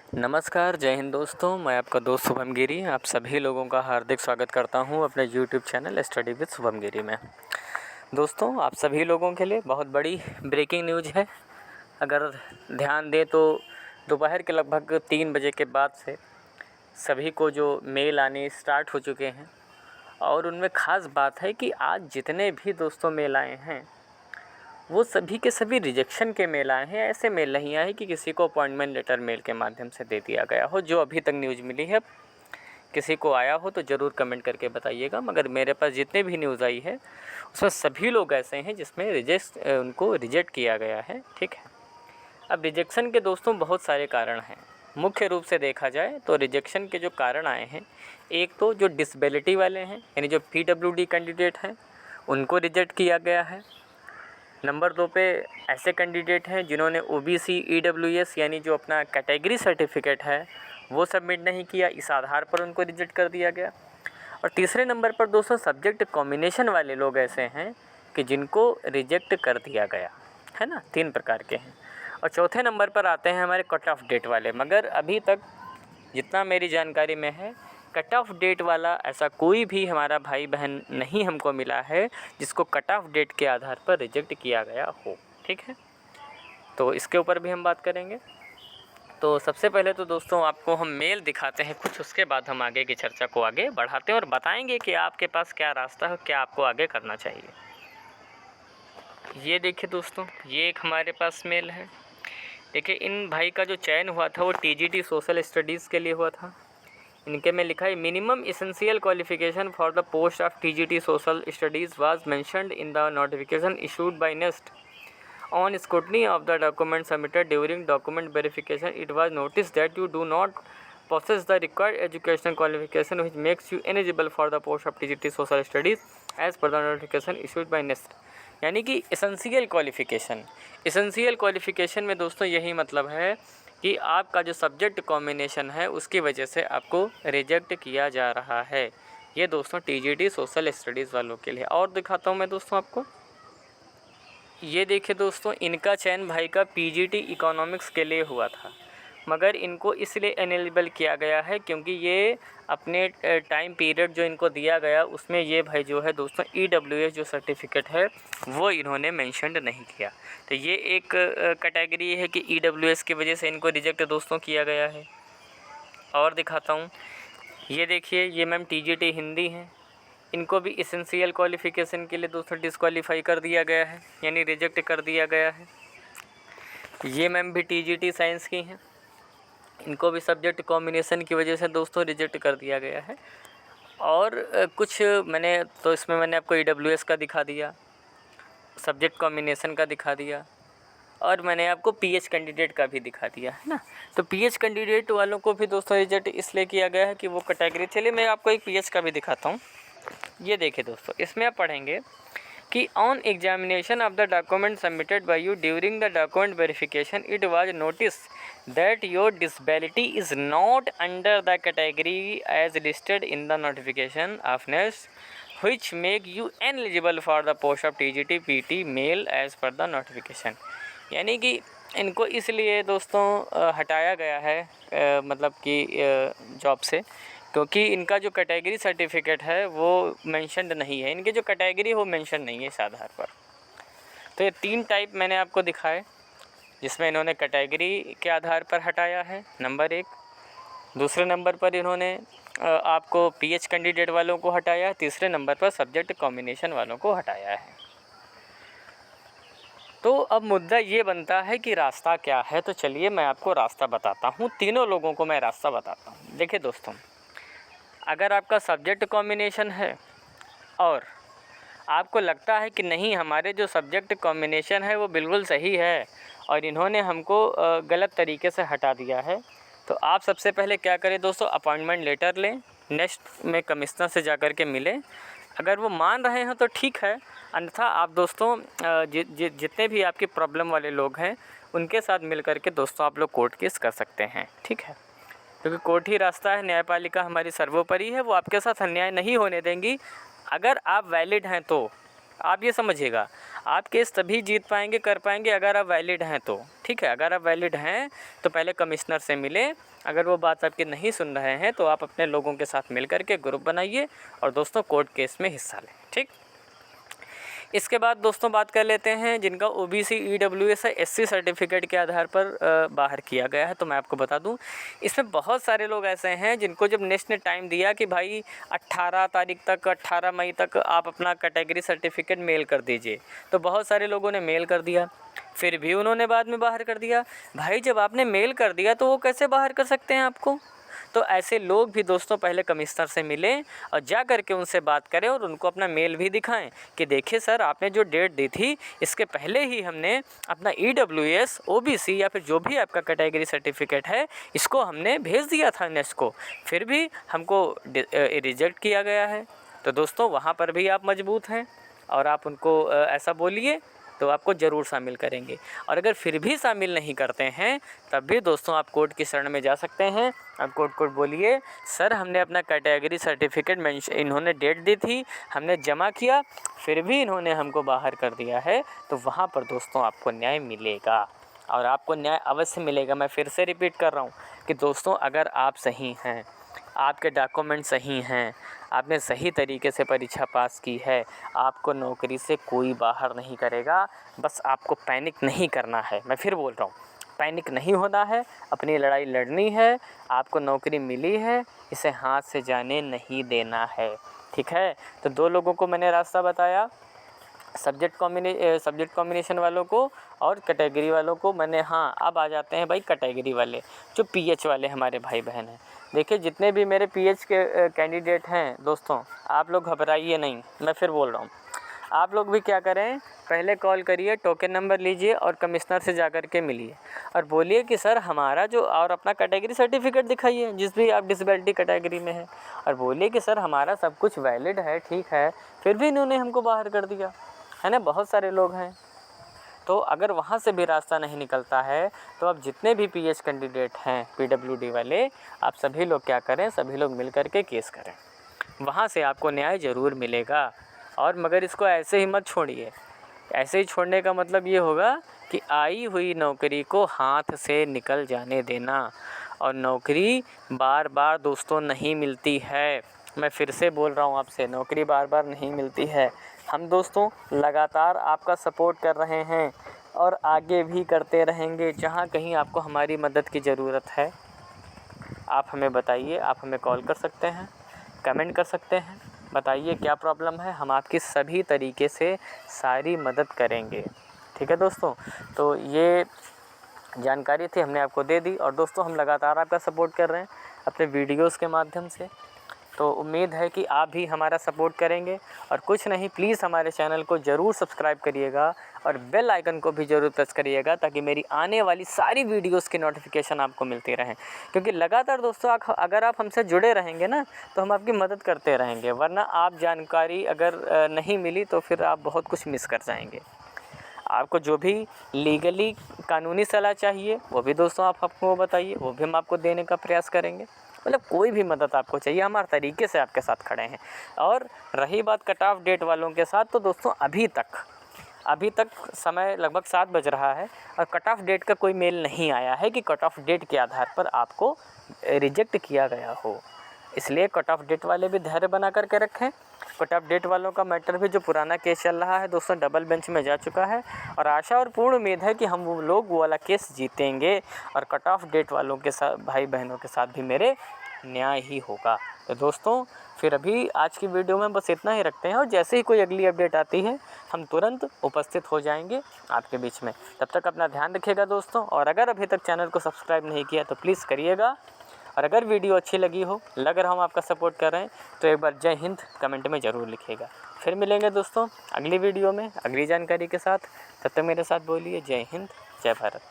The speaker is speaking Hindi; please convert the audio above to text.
नमस्कार, जय हिंद दोस्तों। मैं आपका दोस्त शुभम गिरी आप सभी लोगों का हार्दिक स्वागत करता हूं अपने YouTube channel study with Shubham Giri में। दोस्तों, आप सभी लोगों के लिए बहुत बड़ी ब्रेकिंग न्यूज़ है। अगर ध्यान दें तो दोपहर के लगभग 3 बजे के बाद से सभी को जो मेल आने स्टार्ट हो चुके हैं और उनमें ख़ास बात है कि आज जितने भी दोस्तों मेल आए हैं वो सभी के सभी रिजेक्शन के मेल आए हैं। ऐसे मेल नहीं आए कि किसी को अपॉइंटमेंट लेटर मेल के माध्यम से दे दिया गया हो, जो अभी तक न्यूज़ मिली है। किसी को आया हो तो ज़रूर कमेंट करके बताइएगा, मगर मेरे पास जितने भी न्यूज़ आई है उसमें सभी लोग ऐसे हैं जिसमें उनको रिजेक्ट किया गया है। ठीक है, अब रिजेक्शन के दोस्तों बहुत सारे कारण हैं। मुख्य रूप से देखा जाए तो रिजेक्शन के जो कारण आए हैं, एक तो जो डिसेबिलिटी वाले हैं यानी जो PWD कैंडिडेट हैं उनको रिजेक्ट किया गया है। नंबर 2 पे ऐसे कैंडिडेट हैं जिन्होंने OBC EWS यानी जो अपना कैटेगरी सर्टिफिकेट है वो सबमिट नहीं किया, इस आधार पर उनको रिजेक्ट कर दिया गया। और तीसरे नंबर पर दोस्तों सब्जेक्ट कॉम्बिनेशन वाले लोग ऐसे हैं कि जिनको रिजेक्ट कर दिया गया है ना, 3 प्रकार के हैं। और चौथे नंबर पर आते हैं हमारे कट ऑफ डेट वाले, मगर अभी तक जितना मेरी जानकारी में है कट ऑफ डेट वाला ऐसा कोई भी हमारा भाई बहन नहीं हमको मिला है जिसको कट ऑफ डेट के आधार पर रिजेक्ट किया गया हो। ठीक है, तो इसके ऊपर भी हम बात करेंगे। तो सबसे पहले तो दोस्तों आपको हम मेल दिखाते हैं कुछ, उसके बाद हम आगे की चर्चा को आगे बढ़ाते हैं और बताएंगे कि आपके पास क्या रास्ता है, क्या आपको आगे करना चाहिए। ये देखिए दोस्तों, ये एक हमारे पास मेल है। देखिए, इन भाई का जो चयन हुआ था वो TGT सोशल स्टडीज़ के लिए हुआ था। इनके में लिखा है minimum essential qualification for the post of TGT social studies was mentioned in the notification issued by nest on scrutiny of the document submitted during document verification it was notice that you do not possess the required educational qualification which makes you eligible for the post of TGT social studies as per the notification issued by NEST। यानी कि एसेंशियल क्वालिफ़िकेशन में दोस्तों यही मतलब है कि आपका जो सब्जेक्ट कॉम्बिनेशन है उसकी वजह से आपको रिजेक्ट किया जा रहा है। ये दोस्तों TGT सोशल स्टडीज़ वालों के लिए। और दिखाता हूँ मैं दोस्तों आपको, ये देखिए दोस्तों, इनका चयन भाई का PGT इकोनॉमिक्स के लिए हुआ था, मगर इनको इसलिए इनेलिजिबल किया गया है क्योंकि ये अपने टाइम पीरियड जो इनको दिया गया उसमें ये भाई जो है दोस्तों EWS जो सर्टिफिकेट है वो इन्होंने मेंशन्ड नहीं किया। तो ये एक कैटेगरी है कि EWS की वजह से इनको रिजेक्ट दोस्तों किया गया है। और दिखाता हूँ, ये देखिए, ये मैम TGT हिंदी हैं, इनको भी एसेंशियल क्वालिफ़िकेशन के लिए दोस्तों डिस्क्वालीफाई कर दिया गया है यानी रिजेक्ट कर दिया गया है। ये मैम भी TGT साइंस की हैं, इनको भी सब्जेक्ट कॉम्बिनेशन की वजह से दोस्तों रिजेक्ट कर दिया गया है। और कुछ मैंने तो इसमें मैंने आपको EWS का दिखा दिया, सब्जेक्ट कॉम्बिनेशन का दिखा दिया, और मैंने आपको PH कैंडिडेट का भी दिखा दिया है ना। तो PH कैंडिडेट वालों को भी दोस्तों रिजेक्ट इसलिए किया गया है कि वो कैटेगरी। चलिए मैं आपको एक PH का भी दिखाता हूँ। ये देखिए दोस्तों, इसमें आप पढ़ेंगे कि on examination of the document submitted by you during the document verification it was notice that your disability is not under the category as listed in the notification of NEST which make you ineligible for the post of TGT PT male as per the notification। यानी कि इनको इसलिए दोस्तों हटाया गया है मतलब कि जॉब से, क्योंकि इनका जो कैटेगरी सर्टिफिकेट है वो मेंशन्ड नहीं है, इनकी जो कैटेगरी वो मेंशन नहीं है इस आधार पर। तो ये 3 टाइप मैंने आपको दिखाए जिसमें इन्होंने कैटेगरी के आधार पर हटाया है, नंबर 1। दूसरे नंबर पर इन्होंने आपको PH कैंडिडेट वालों को हटाया है। तीसरे नंबर पर सब्जेक्ट कॉम्बिनेशन वालों को हटाया है। तो अब मुद्दा ये बनता है कि रास्ता क्या है। तो चलिए मैं आपको रास्ता बताता हूँ, तीनों लोगों को मैं रास्ता बताता हूँ। देखिए दोस्तों, अगर आपका सब्जेक्ट कॉम्बिनेशन है और आपको लगता है कि नहीं हमारे जो सब्जेक्ट कॉम्बिनेशन है वो बिल्कुल सही है और इन्होंने हमको गलत तरीके से हटा दिया है, तो आप सबसे पहले क्या करें दोस्तों, अपॉइंटमेंट लेटर लें, नेक्स्ट में कमिश्नर से जाकर के मिलें। अगर वो मान रहे हैं तो ठीक है, अन्यथा आप दोस्तों जितने भी आपकी प्रॉब्लम वाले लोग हैं उनके साथ मिल करके दोस्तों आप लोग कोर्ट केस कर सकते हैं। ठीक है, क्योंकि कोर्ट ही रास्ता है, न्यायपालिका हमारी सर्वोपरि है, वो आपके साथ अन्याय नहीं होने देंगी। अगर आप वैलिड हैं तो आप ये समझिएगा, आप केस तभी जीत पाएंगे, कर पाएंगे अगर आप वैलिड हैं तो, ठीक है। अगर आप वैलिड हैं तो पहले कमिश्नर से मिलें, अगर वो बात आपकी नहीं सुन रहे हैं तो आप अपने लोगों के साथ मिल करके ग्रुप बनाइए और दोस्तों कोर्ट केस में हिस्सा लें, ठीक। इसके बाद दोस्तों बात कर लेते हैं जिनका OBC EWS SC सर्टिफिकेट के आधार पर बाहर किया गया है। तो मैं आपको बता दूं, इसमें बहुत सारे लोग ऐसे हैं जिनको जब नेक्स्ट ने टाइम दिया कि भाई 18 तारीख तक, 18 मई तक आप अपना कैटेगरी सर्टिफिकेट मेल कर दीजिए, तो बहुत सारे लोगों ने मेल कर दिया, फिर भी उन्होंने बाद में बाहर कर दिया। भाई जब आपने मेल कर दिया तो वो कैसे बाहर कर सकते हैं आपको? तो ऐसे लोग भी दोस्तों पहले कमिश्नर से मिलें और जा करके उनसे बात करें और उनको अपना मेल भी दिखाएं कि देखिए सर, आपने जो डेट दी थी इसके पहले ही हमने अपना EWS OBC या फिर जो भी आपका कैटेगरी सर्टिफिकेट है इसको हमने भेज दिया था नेक्स्ट को, फिर भी हमको रिजेक्ट किया गया है। तो दोस्तों वहाँ पर भी आप मजबूत हैं और आप उनको ऐसा बोलिए तो आपको ज़रूर शामिल करेंगे। और अगर फिर भी शामिल नहीं करते हैं तब भी दोस्तों आप कोर्ट की शरण में जा सकते हैं। आप कोर्ट को बोलिए सर, हमने अपना कैटेगरी सर्टिफिकेट इन्होंने डेट दी थी, हमने जमा किया, फिर भी इन्होंने हमको बाहर कर दिया है। तो वहाँ पर दोस्तों आपको न्याय मिलेगा और आपको न्याय अवश्य मिलेगा। मैं फिर से रिपीट कर रहा हूँ कि दोस्तों अगर आप सही हैं, आपके डॉक्यूमेंट सही हैं, आपने सही तरीके से परीक्षा पास की है, आपको नौकरी से कोई बाहर नहीं करेगा। बस आपको पैनिक नहीं करना है। मैं फिर बोल रहा हूँ, पैनिक नहीं होना है, अपनी लड़ाई लड़नी है। आपको नौकरी मिली है, इसे हाथ से जाने नहीं देना है, ठीक है। तो 2 लोगों को मैंने रास्ता बताया, सब्जेक्ट कॉम्बिनेशन वालों को और कैटेगरी वालों को मैंने। हाँ, अब आ जाते हैं भाई कैटेगरी वाले, जो PH वाले हमारे भाई बहन हैं। देखिए जितने भी मेरे PH के कैंडिडेट हैं दोस्तों, आप लोग घबराइए नहीं, मैं फिर बोल रहा हूँ, आप लोग भी क्या करें, पहले कॉल करिए, टोकन नंबर लीजिए और कमिश्नर से जा कर के मिलिए और बोलिए कि सर हमारा जो, और अपना कैटेगरी सर्टिफिकेट दिखाइए जिस भी आप डिसेबिलिटी कैटेगरी में है, और बोलिए कि सर हमारा सब कुछ वैलिड है, ठीक है, फिर भी इन्होंने हमको बाहर कर दिया है ना। बहुत सारे लोग हैं। तो अगर वहाँ से भी रास्ता नहीं निकलता है तो अब जितने भी PH कैंडिडेट हैं PWD वाले, आप सभी लोग क्या करें, सभी लोग मिल कर के केस करें, वहाँ से आपको न्याय ज़रूर मिलेगा। और मगर इसको ऐसे ही मत छोड़िए। ऐसे ही छोड़ने का मतलब ये होगा कि आई हुई नौकरी को हाथ से निकल जाने देना। और नौकरी बार बार दोस्तों नहीं मिलती है। मैं फिर से बोल रहा हूँ आपसे, नौकरी बार बार नहीं मिलती है। हम दोस्तों लगातार आपका सपोर्ट कर रहे हैं और आगे भी करते रहेंगे। जहाँ कहीं आपको हमारी मदद की ज़रूरत है आप हमें बताइए, आप हमें कॉल कर सकते हैं, कमेंट कर सकते हैं, बताइए क्या प्रॉब्लम है, हम आपकी सभी तरीके से सारी मदद करेंगे, ठीक है दोस्तों। तो ये जानकारी थी, हमने आपको दे दी। और दोस्तों हम लगातार आपका सपोर्ट कर रहे हैं अपने वीडियोस के माध्यम से, तो उम्मीद है कि आप भी हमारा सपोर्ट करेंगे। और कुछ नहीं, प्लीज़ हमारे चैनल को ज़रूर सब्सक्राइब करिएगा और बेल आइकन को भी ज़रूर प्रेस करिएगा ताकि मेरी आने वाली सारी वीडियोस की नोटिफिकेशन आपको मिलती रहें। क्योंकि लगातार दोस्तों अगर आप हमसे जुड़े रहेंगे ना तो हम आपकी मदद करते रहेंगे, वरना आप जानकारी अगर नहीं मिली तो फिर आप बहुत कुछ मिस कर जाएंगे। आपको जो भी लीगली कानूनी सलाह चाहिए वो भी दोस्तों आप हमको बताइए, वो भी हम आपको देने का प्रयास करेंगे। मतलब कोई भी मदद आपको चाहिए, हमारे तरीके से आपके साथ खड़े हैं। और रही बात कट ऑफ डेट वालों के साथ, तो दोस्तों अभी तक समय लगभग 7 बज रहा है और कट ऑफ डेट का कोई मेल नहीं आया है कि कट ऑफ डेट के आधार पर आपको रिजेक्ट किया गया हो। इसलिए कट ऑफ डेट वाले भी धैर्य बना करके रखें। कट ऑफ डेट वालों का मैटर भी, जो पुराना केस चल रहा है दोस्तों, डबल बेंच में जा चुका है और आशा और पूर्ण उम्मीद है कि हम वो लोग वो वाला केस जीतेंगे और कट ऑफ डेट वालों के साथ, भाई बहनों के साथ भी मेरे न्याय ही होगा। तो दोस्तों फिर अभी आज की वीडियो में बस इतना ही रखते हैं और जैसे ही कोई अगली अपडेट आती है हम तुरंत उपस्थित हो जाएंगे आपके बीच में। तब तक अपना ध्यान रखिएगा दोस्तों, और अगर अभी तक चैनल को सब्सक्राइब नहीं किया तो प्लीज़ करिएगा। और अगर वीडियो अच्छी लगी हो, लग रहा हम आपका सपोर्ट कर रहे हैं, तो एक बार जय हिंद कमेंट में ज़रूर लिखिएगा। फिर मिलेंगे दोस्तों अगली वीडियो में अगली जानकारी के साथ। तब तक मेरे साथ बोलिए जय हिंद, जय भारत।